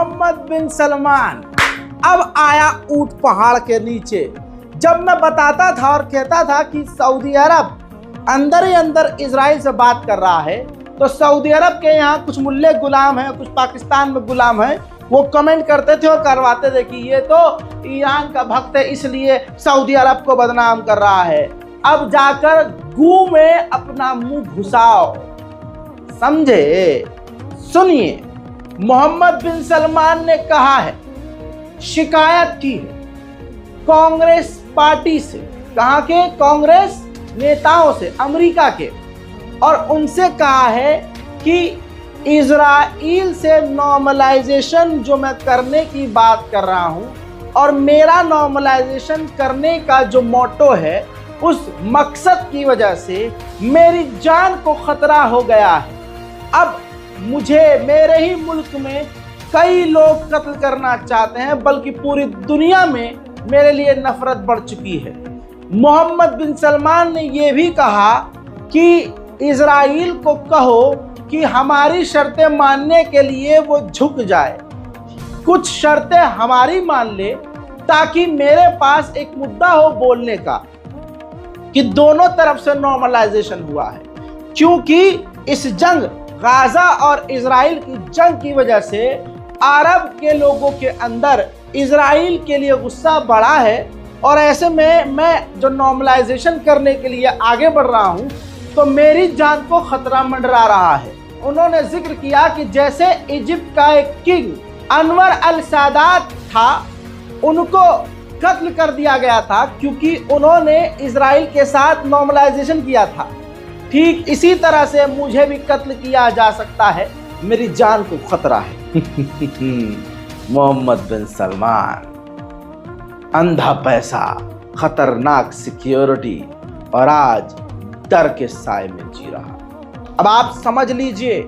मोहम्मद बिन सलमान अब आया ऊंट पहाड़ के नीचे। जब मैं बताता था और कहता था कि सऊदी अरब अंदर ही अंदर इजराइल से बात कर रहा है, तो सऊदी अरब के यहाँ कुछ मुल्ले गुलाम हैं, कुछ पाकिस्तान में गुलाम हैं, वो कमेंट करते थे और करवाते थे कि ये तो ईरान का भक्त है इसलिए सऊदी अरब को बदनाम कर रहा है। अब जाकर गू में अपना मुंह घुसाओ, समझे? सुनिए, मोहम्मद बिन सलमान ने कहा है, शिकायत की है कांग्रेस पार्टी से, कहाँ के? कांग्रेस नेताओं से, अमेरिका के, और उनसे कहा है कि इजराइल से नॉर्मलाइजेशन जो मैं करने की बात कर रहा हूं और मेरा नॉर्मलाइजेशन करने का जो मोटो है, उस मकसद की वजह से मेरी जान को खतरा हो गया है। अब मुझे मेरे ही मुल्क में कई लोग कत्ल करना चाहते हैं, बल्कि पूरी दुनिया में मेरे लिए नफरत बढ़ चुकी है। मोहम्मद बिन सलमान ने यह भी कहा कि इजराइल को कहो कि हमारी शर्तें मानने के लिए वो झुक जाए, कुछ शर्तें हमारी मान ले, ताकि मेरे पास एक मुद्दा हो बोलने का कि दोनों तरफ से नॉर्मलाइजेशन हुआ है। क्योंकि इस जंग, गाजा और इजराइल की जंग की वजह से अरब के लोगों के अंदर इजराइल के लिए गुस्सा बढ़ा है, और ऐसे में मैं जो नॉर्मलाइजेशन करने के लिए आगे बढ़ रहा हूं, तो मेरी जान को खतरा मंडरा रहा है। उन्होंने जिक्र किया कि जैसे इजिप्ट का एक किंग अनवर अल सादात था, उनको कत्ल कर दिया गया था क्योंकि उन्होंने इजराइल के साथ नॉर्मलाइजेशन किया था, ठीक इसी तरह से मुझे भी कत्ल किया जा सकता है, मेरी जान को खतरा है। मोहम्मद बिन सलमान, अंधा पैसा, खतरनाक सिक्योरिटी, और आज डर के साए में जी रहा। अब आप समझ लीजिए,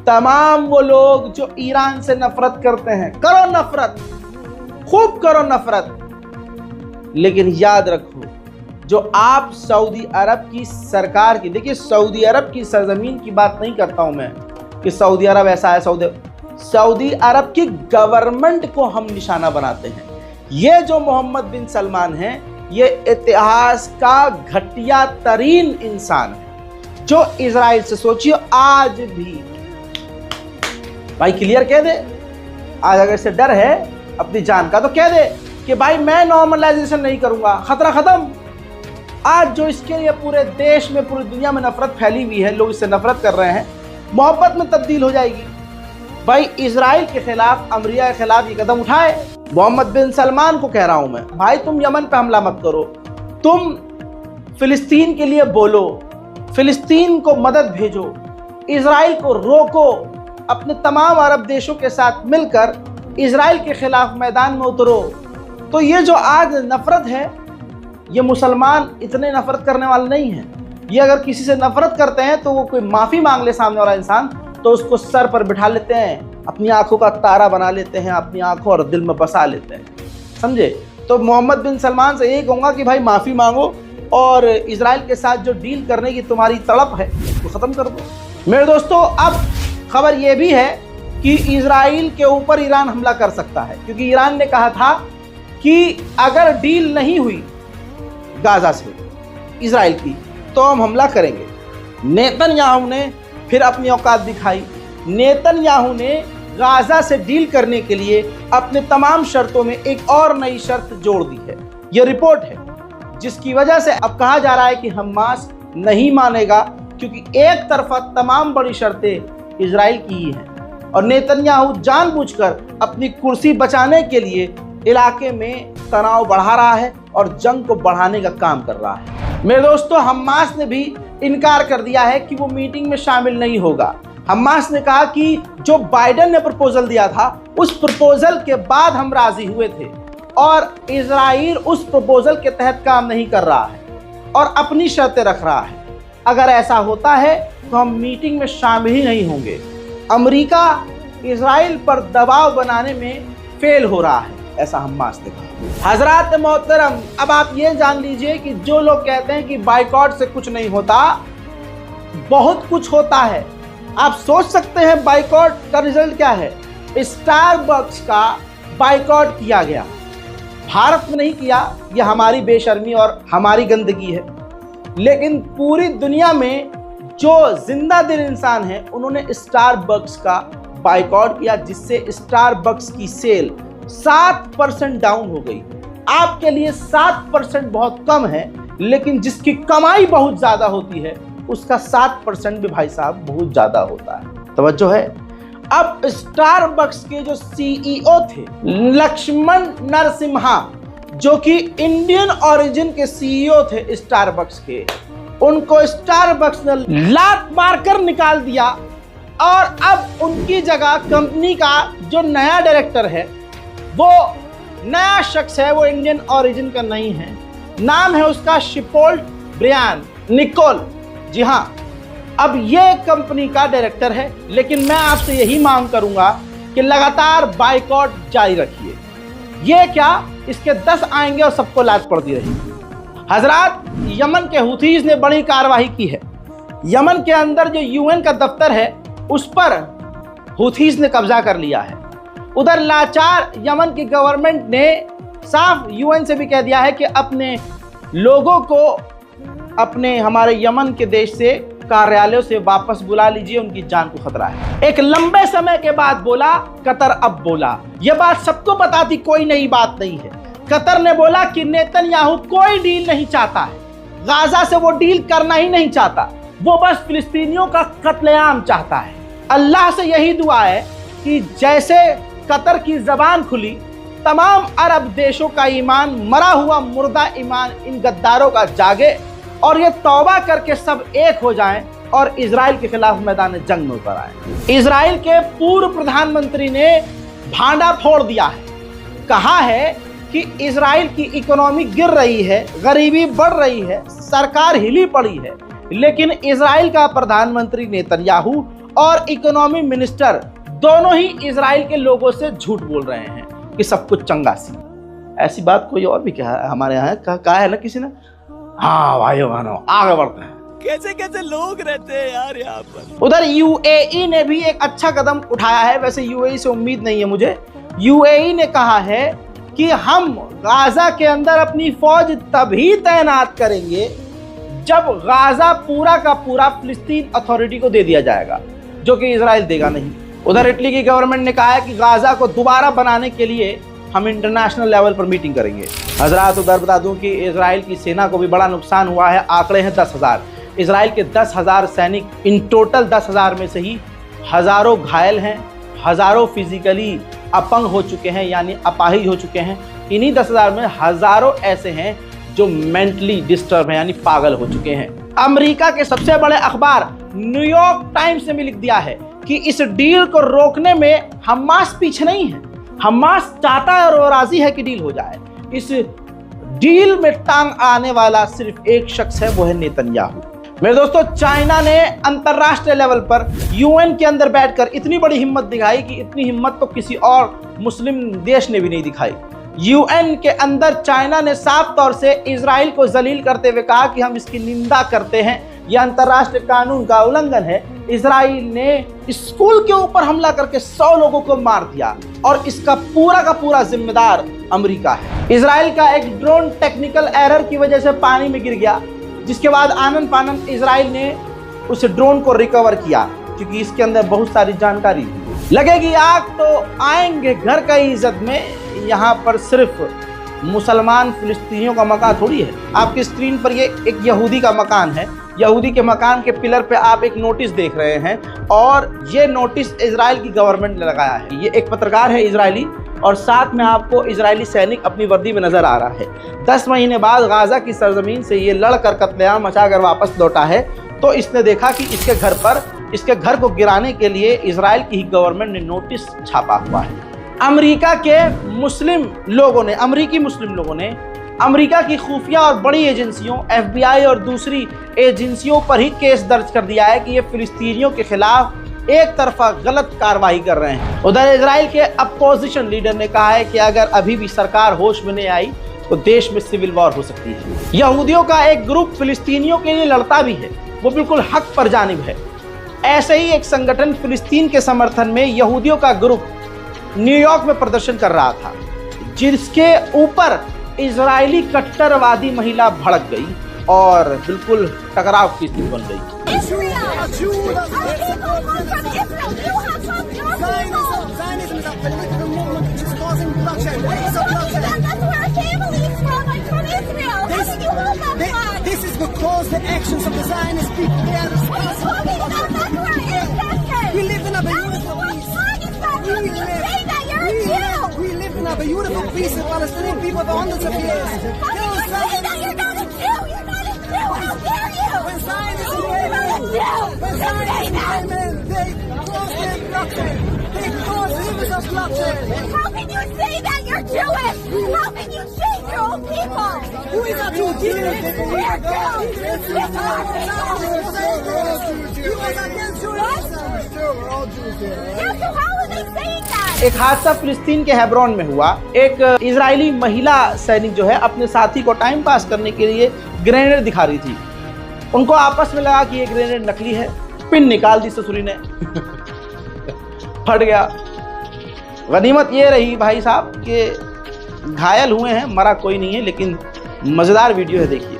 तमाम वो लोग जो ईरान से नफरत करते हैं, करो नफरत, खूब करो नफरत, लेकिन याद रखो, जो आप सऊदी अरब की सरकार की, देखिए सऊदी अरब की सरजमीन की बात नहीं करता हूं मैं कि सऊदी अरब ऐसा है, सऊदी अरब की गवर्नमेंट को हम निशाना बनाते हैं। ये जो मोहम्मद बिन सलमान है, ये इतिहास का घटिया तरीन इंसान है, जो इजराइल से, सोचिए आज भी, भाई क्लियर कह दे, आज अगर से डर है अपनी जान का तो कह दे कि भाई मैं नॉर्मलाइजेशन नहीं करूंगा, खतरा खत्म। आज जो इसके लिए पूरे देश में, पूरी दुनिया में नफरत फैली हुई है, लोग इससे नफरत कर रहे हैं, मोहब्बत में तब्दील हो जाएगी। भाई इजराइल के खिलाफ, अमेरिका के खिलाफ ये कदम उठाए। मोहम्मद बिन सलमान को कह रहा हूं मैं, भाई तुम यमन पे हमला मत करो, तुम फिलिस्तीन के लिए बोलो, फिलिस्तीन को मदद भेजो, इजराइल को रोको, अपने तमाम अरब देशों के साथ मिलकर इजराइल के खिलाफ मैदान में उतरो। तो ये जो आज नफरत है, ये मुसलमान इतने नफरत करने वाले नहीं हैं। ये अगर किसी से नफरत करते हैं तो वो कोई माफ़ी मांग ले सामने वाला इंसान, तो उसको सर पर बिठा लेते हैं, अपनी आंखों का तारा बना लेते हैं, अपनी आंखों और दिल में बसा लेते हैं, समझे? तो मोहम्मद बिन सलमान से यही कहूँगा कि भाई माफ़ी मांगो और इजराइल के साथ जो डील करने की तुम्हारी तड़प है वो ख़त्म कर दो। मेरे दोस्तों, अब खबर ये भी है कि इजराइल के ऊपर ईरान हमला कर सकता है, क्योंकि ईरान ने कहा था कि अगर डील नहीं हुई गाजा से इजराइल की तो हम हमला करेंगे। नेतन्याहू ने फिर अपनी औकात दिखाई। नेतन्याहू ने गाजा से डील करने के लिए अपने तमाम शर्तों में एक और नई शर्त जोड़ दी है। यह रिपोर्ट है, जिसकी वजह से अब कहा जा रहा है कि हमास नहीं मानेगा, क्योंकि एक तरफा तमाम बड़ी शर्तें इजराइल की ही हैं, और नेतन्याहू जानबूझकर अपनी कुर्सी बचाने के लिए इलाके में तनाव बढ़ा रहा है और जंग को बढ़ाने का काम कर रहा है। मेरे दोस्तों, हमास ने भी इनकार कर दिया है कि वो मीटिंग में शामिल नहीं होगा। हमास ने कहा कि जो बाइडेन ने प्रपोजल दिया था, उस प्रपोजल के बाद हम राजी हुए थे, और इजराइल उस प्रपोजल के तहत काम नहीं कर रहा है और अपनी शर्तें रख रहा है। अगर ऐसा होता है तो हम मीटिंग में शामिल ही नहीं होंगे। अमेरिका इजराइल पर दबाव बनाने में फेल हो रहा है, ऐसा हमास ने कहा। हजरात मोहतरम, अब आप ये जान लीजिए कि जो लोग कहते हैं कि बाइकॉट से कुछ नहीं होता, बहुत कुछ होता है। आप सोच सकते हैं बाइकॉट का रिजल्ट क्या है। स्टारबक्स का बाइकआउट किया गया। भारत में नहीं किया, यह हमारी बेशर्मी और हमारी गंदगी है, लेकिन पूरी दुनिया में जो जिंदा दिल इंसान है उन्होंने स्टारबक्स का बाइकआउट किया, जिससे स्टारबक्स की सेल 7% डाउन हो गई। आपके लिए 7% बहुत कम है, लेकिन जिसकी कमाई बहुत ज्यादा होती है उसका 7% भी भाई साहब बहुत ज्यादा होता है। तवज्जो है। अब स्टारबक्स के जो सीईओ थे लक्ष्मण नरसिम्हा, जो कि इंडियन ओरिजिन के सीईओ थे स्टारबक्स के, उनको स्टारबक्स ने लात मारकर निकाल दिया और अब उनकी जगह कंपनी का जो नया डायरेक्टर है वो नया शख्स है, वो इंडियन ओरिजिन का नहीं है। नाम है उसका शिपोल्ट ब्रियान निकोल। जी हाँ, अब ये कंपनी का डायरेक्टर है, लेकिन मैं आपसे यही मांग करूंगा कि लगातार बाइकआउट जारी रखिए। ये क्या, इसके 10 आएंगे और सबको लात पड़ती रहेगी। हजरात, यमन के हुथीज ने बड़ी कार्रवाई की है। यमन के अंदर जो यूएन का दफ्तर है उस पर हुथीज ने कब्जा कर लिया है। उधर लाचार यमन की गवर्नमेंट ने साफ यूएन से भी कह दिया है कि अपने लोगों को अपने हमारे यमन के देश से कार्यालयों से वापस बुला लीजिए, उनकी जान को खतरा है। एक लंबे समय के बाद बोला कतर, अब बोला। यह बात सबको बताती कोई नई बात नहीं है। कतर ने बोला कि नेतन्याहू कोई डील नहीं चाहता है, गाजा से वो डील करना ही नहीं चाहता, वो बस फिलिस्तीनियों का कत्लेआम चाहता है। अल्लाह से यही दुआ है कि जैसे कतर की जबान खुली, तमाम अरब देशों का ईमान, मरा हुआ मुर्दा ईमान इन गद्दारों का जागे और ये तौबा करके सब एक हो जाएं और इजराइल के खिलाफ मैदान जंग में उतर आए। इजराइल के पूर्व प्रधानमंत्री ने भांडा फोड़ दिया है, कहा है कि इजराइल की इकोनॉमी गिर रही है, गरीबी बढ़ रही है, सरकार हिली पड़ी है, लेकिन इजराइल का प्रधानमंत्री नेतन्याहू और इकोनॉमी मिनिस्टर दोनों ही इजराइल के लोगों से झूठ बोल रहे हैं कि सब कुछ चंगा सी। ऐसी बात कोई और भी कहा है हमारे यहाँ, कहा है ना किसी ने। हाँ भाइयों बहनों, आगे बढ़ते हैं। कैसे कैसे लोग रहते हैं यार यहाँ पर। उधर यूएई ने भी एक अच्छा कदम उठाया है। वैसे यूएई से उम्मीद नहीं है मुझे। यूएई ने कहा है कि हम गाजा के अंदर अपनी फौज तभी तैनात करेंगे जब गाजा पूरा का पूरा फिलिस्तीन अथॉरिटी को दे दिया जाएगा, जो कि इजराइल देगा नहीं। उधर इटली की गवर्नमेंट ने कहा है कि गाजा को दोबारा बनाने के लिए हम इंटरनेशनल लेवल पर मीटिंग करेंगे। हजरात, उधर बता दूं कि इजराइल की सेना को भी बड़ा नुकसान हुआ है। आंकड़े हैं 10,000। इजराइल के 10,000 सैनिक, इन टोटल 10,000 में से ही हजारों घायल हैं, हजारों फिजिकली अपंग हो चुके हैं, यानी अपाहिज हो चुके हैं। इन्हीं 10,000 में हजारों ऐसे हैं जो मेंटली डिस्टर्ब हैं, यानी पागल हो चुके हैं। अमेरिका के सबसे बड़े अखबार न्यूयॉर्क टाइम्स ने भी लिख दिया है कि इस डील को रोकने में हमास पीछे नहीं है। हमास चाहता है और वो राजी है कि डील हो जाए। इस डील में टांग आने वाला सिर्फ एक शख्स है, वो है नेतन्याहू। मेरे दोस्तों, चाइना ने अंतरराष्ट्रीय लेवल पर यूएन के अंदर बैठकर इतनी बड़ी हिम्मत दिखाई कि इतनी हिम्मत तो किसी और मुस्लिम देश ने भी नहीं दिखाई। यूएन के अंदर चाइना ने साफ तौर से इजराइल को जलील करते हुए कहा कि हम इसकी निंदा करते हैं, यह अंतरराष्ट्रीय कानून का उल्लंघन है। इजराइल ने स्कूल के ऊपर हमला करके 100 लोगों को मार दिया और इसका पूरा का पूरा जिम्मेदार अमेरिका है। इजराइल का एक ड्रोन टेक्निकल एरर की वजह से पानी में गिर गया, जिसके बाद आनंद फानंद इजराइल ने उस ड्रोन को रिकवर किया, क्योंकि इसके अंदर बहुत सारी जानकारी लगेगी। आग तो आएंगे घर का इज्जत में। यहाँ पर सिर्फ मुसलमान फिलिस्तीनियों का मकान थोड़ी है। आपकी स्क्रीन पर ये एक यहूदी का मकान है। यहूदी के मकान के पिलर पे आप एक नोटिस देख रहे हैं और ये नोटिस इजराइल की गवर्नमेंट ने लगाया है। ये एक पत्रकार है इजरायली और साथ में आपको इजरायली सैनिक अपनी वर्दी में नजर आ रहा है। 10 महीने बाद गाजा की सरजमीन से ये लड़कर कत्लेआम मचाकर वापस लौटा है, तो इसने देखा कि इसके घर को गिराने के लिए इजराइल की ही गवर्नमेंट ने नोटिस छापा हुआ है। अमेरिकी मुस्लिम लोगों ने अमेरिका की खुफिया और बड़ी एजेंसियों FBI और दूसरी एजेंसियों पर ही केस दर्ज कर दिया है कि ये फिलिस्तीनियों के खिलाफ एक तरफा गलत कार्रवाई कर रहे हैं। उधर इजराइल के अपोजिशन लीडर ने कहा है कि अगर अभी भी सरकार होश में नहीं आई तो देश में सिविल वॉर हो सकती है। यहूदियों का एक ग्रुप फिलिस्तीनियों के लिए लड़ता भी है, वो बिल्कुल हक पर जानिब है। ऐसे ही एक संगठन फिलिस्तीन के समर्थन में यहूदियों का ग्रुप न्यूयॉर्क में प्रदर्शन कर रहा था, जिसके ऊपर इजरायली कट्टरवादी महिला भड़क गई और बिल्कुल टकराव की स्थिति बन गई। This is because the actions of the Zionist people, they are responsible. We live in a beautiful peace. We live in a beautiful peace with Palestinian people for hundreds of years. You're not a Jew! You're not a Jew! How dare you! When Zionists You're not a Jew! when Zionists they cause their bloodshed. They cause rivers of bloodshed. How can you say that? You're Jewish! How can you shame your own people? Who is a Jew? We're Jews! It's our people! You guys are against Jews. We're all Jews here. Yeah, so how are they saying that? एक हादसा फिलिस्तीन के Hebron में हुआ। एक Israeli महिला सैनिक जो है अपने साथी को टाइम पास करने के लिए ग्रेनेड दिखा रही थी। उनको आपस में लगा कि ये ग्रेनेड नकली है, पिन निकाल दी ससुरी ने फट गया। गनीमत ये रही भाई साहब कि घायल हुए हैं, मरा कोई नहीं है, लेकिन मजेदार वीडियो है, देखिए।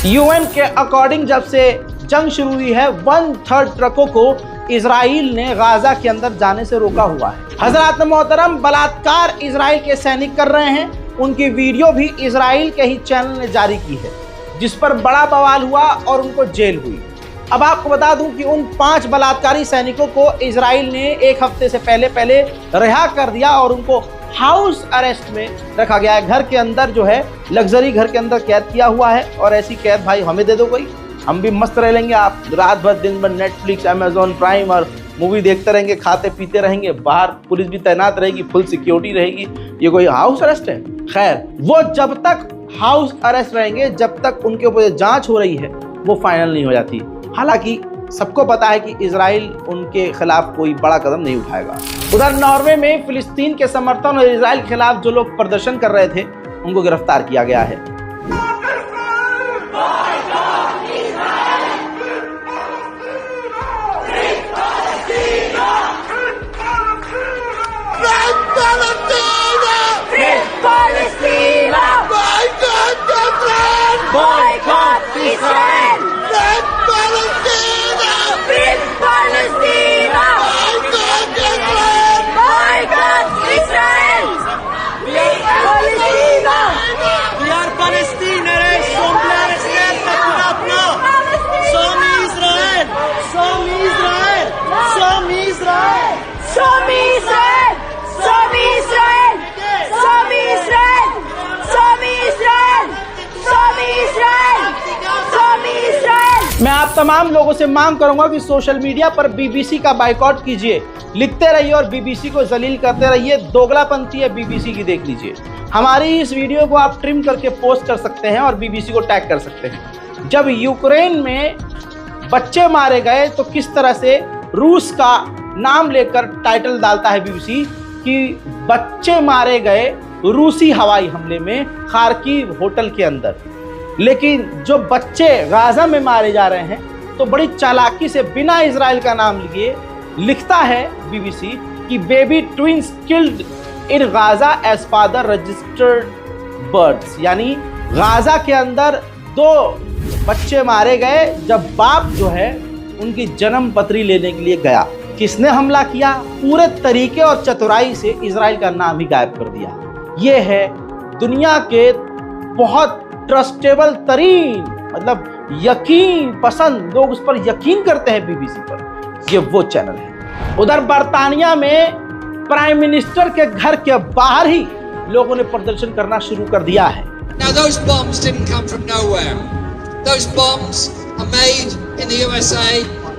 यूएन के अकॉर्डिंग जब से जंग शुरू हुई है, 1/3 ट्रकों को इजराइल ने गाजा के अंदर जाने से रोका हुआ है। हजरत मोहतरम, बलात्कार इजराइल के सैनिक कर रहे हैं, उनकी वीडियो भी इजराइल के ही चैनल ने जारी की है, जिस पर बड़ा बवाल हुआ और उनको जेल हुई। अब आपको बता दूं कि उन 5 बलात्कारी सैनिकों को इजराइल ने एक हफ्ते से पहले रिहा कर दिया और उनको हाउस अरेस्ट में रखा गया है। घर के अंदर जो है, लग्जरी घर के अंदर कैद किया हुआ है। और ऐसी कैद भाई हमें दे दो कोई, हम भी मस्त रह लेंगे। आप रात भर दिन भर नेटफ्लिक्स, अमेजॉन प्राइम और मूवी देखते रहेंगे, खाते पीते रहेंगे, बाहर पुलिस भी तैनात रहेगी, फुल सिक्योरिटी रहेगी। ये कोई हाउस अरेस्ट है? खैर, वो जब तक हाउस अरेस्ट रहेंगे, जब तक उनके ऊपर जांच हो रही है, वो फाइनल नहीं हो जाती। हालांकि सबको पता है कि इजराइल उनके खिलाफ कोई बड़ा कदम नहीं उठाएगा। उधर नॉर्वे में फिलिस्तीन के समर्थन और इजराइल के खिलाफ जो लोग प्रदर्शन कर रहे थे, उनको गिरफ्तार किया गया है। मैं आप तमाम लोगों से मांग करूंगा कि सोशल मीडिया पर बीबीसी का बायकॉट कीजिए, लिखते रहिए और बीबीसी को जलील करते रहिए। दोगलापंथी है बीबीसी की, देख लीजिए। हमारी इस वीडियो को आप ट्रिम करके पोस्ट कर सकते हैं और बीबीसी को टैग कर सकते हैं। जब यूक्रेन में बच्चे मारे गए तो किस तरह से रूस का नाम लेकर टाइटल डालता है बीबीसी कि बच्चे मारे गए रूसी हवाई हमले में खार्किव होटल के अंदर। लेकिन जो बच्चे गाजा में मारे जा रहे हैं, तो बड़ी चालाकी से बिना इजराइल का नाम लिए लिखता है बीबीसी कि baby twins killed in Gaza as father registered births, यानी गाजा के अंदर 2 बच्चे मारे गए जब बाप जो है उनकी जन्म पत्री लेने के लिए गया। किसने हमला किया? पूरे तरीके और चतुराई से इजराइल का नाम ही गायब कर दिया। ये है दुनिया के बहुत ट्रस्टेबल तरीन, मतलब यकीन पसंद, लोग उस पर यकीन करते हैं बीबीसी पर, ये वो चैनल है। उधर बर्तानिया में प्राइम मिनिस्टर के घर के बाहर ही लोगों ने प्रदर्शन करना शुरू कर दिया है। Now those bombs didn't come from nowhere. Those bombs are made in the USA,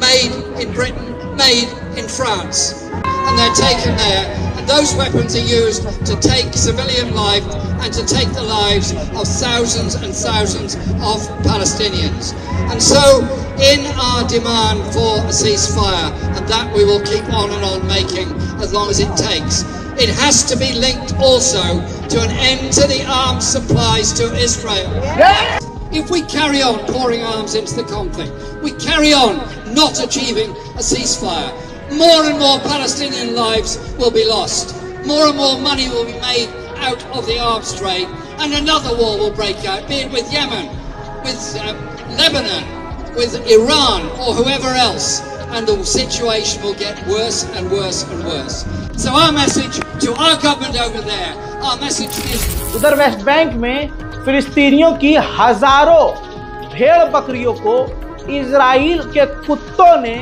made in Britain, made in France, and they're taken there. And those weapons are used to take civilian life and to take the lives of thousands and thousands of Palestinians. And so, in our demand for a ceasefire, and that we will keep on and on making as long as it takes, it has to be linked also to an end to the arms supplies to Israel. If we carry on pouring arms into the conflict, we carry on not achieving a ceasefire, more and more Palestinian lives will be lost. More and more money will be made out of the arms trade, and another war will break out, be it with Yemen, with Lebanon, with Iran, or whoever else, and the situation will get worse and worse and worse. So our message to our government over there, our message is... उधर West Bank में फिलिस्तीनियों की हजारों भेड़ बकरियों को Israel के कुत्तों ने,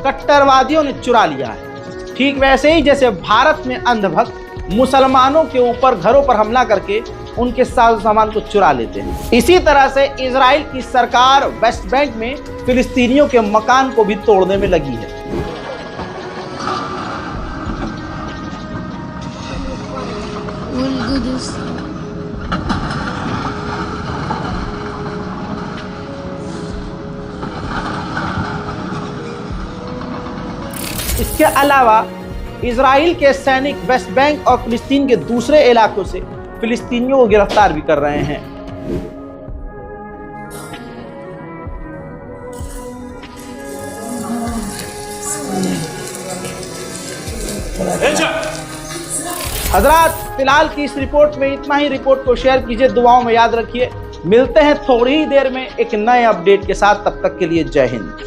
कट्टरवादियों ने चुरा लिया है। ठीक वैसे ही जैसे भारत में अंधभक्त मुसलमानों के ऊपर घरों पर हमला करके उनके साज सामान को चुरा लेते हैं, इसी तरह से इजराइल की सरकार वेस्ट बैंक में फिलिस्तीनियों के मकान को भी तोड़ने में लगी है। इसके अलावा इजराइल के सैनिक वेस्ट बैंक और फिलिस्तीन के दूसरे इलाकों से फिलिस्तीनियों को गिरफ्तार भी कर रहे हैं। हजरात, फिलहाल की इस रिपोर्ट में इतना ही। रिपोर्ट को शेयर कीजिए, दुआओं में याद रखिए। मिलते हैं थोड़ी ही देर में एक नए अपडेट के साथ, तब तक के लिए जय हिंद।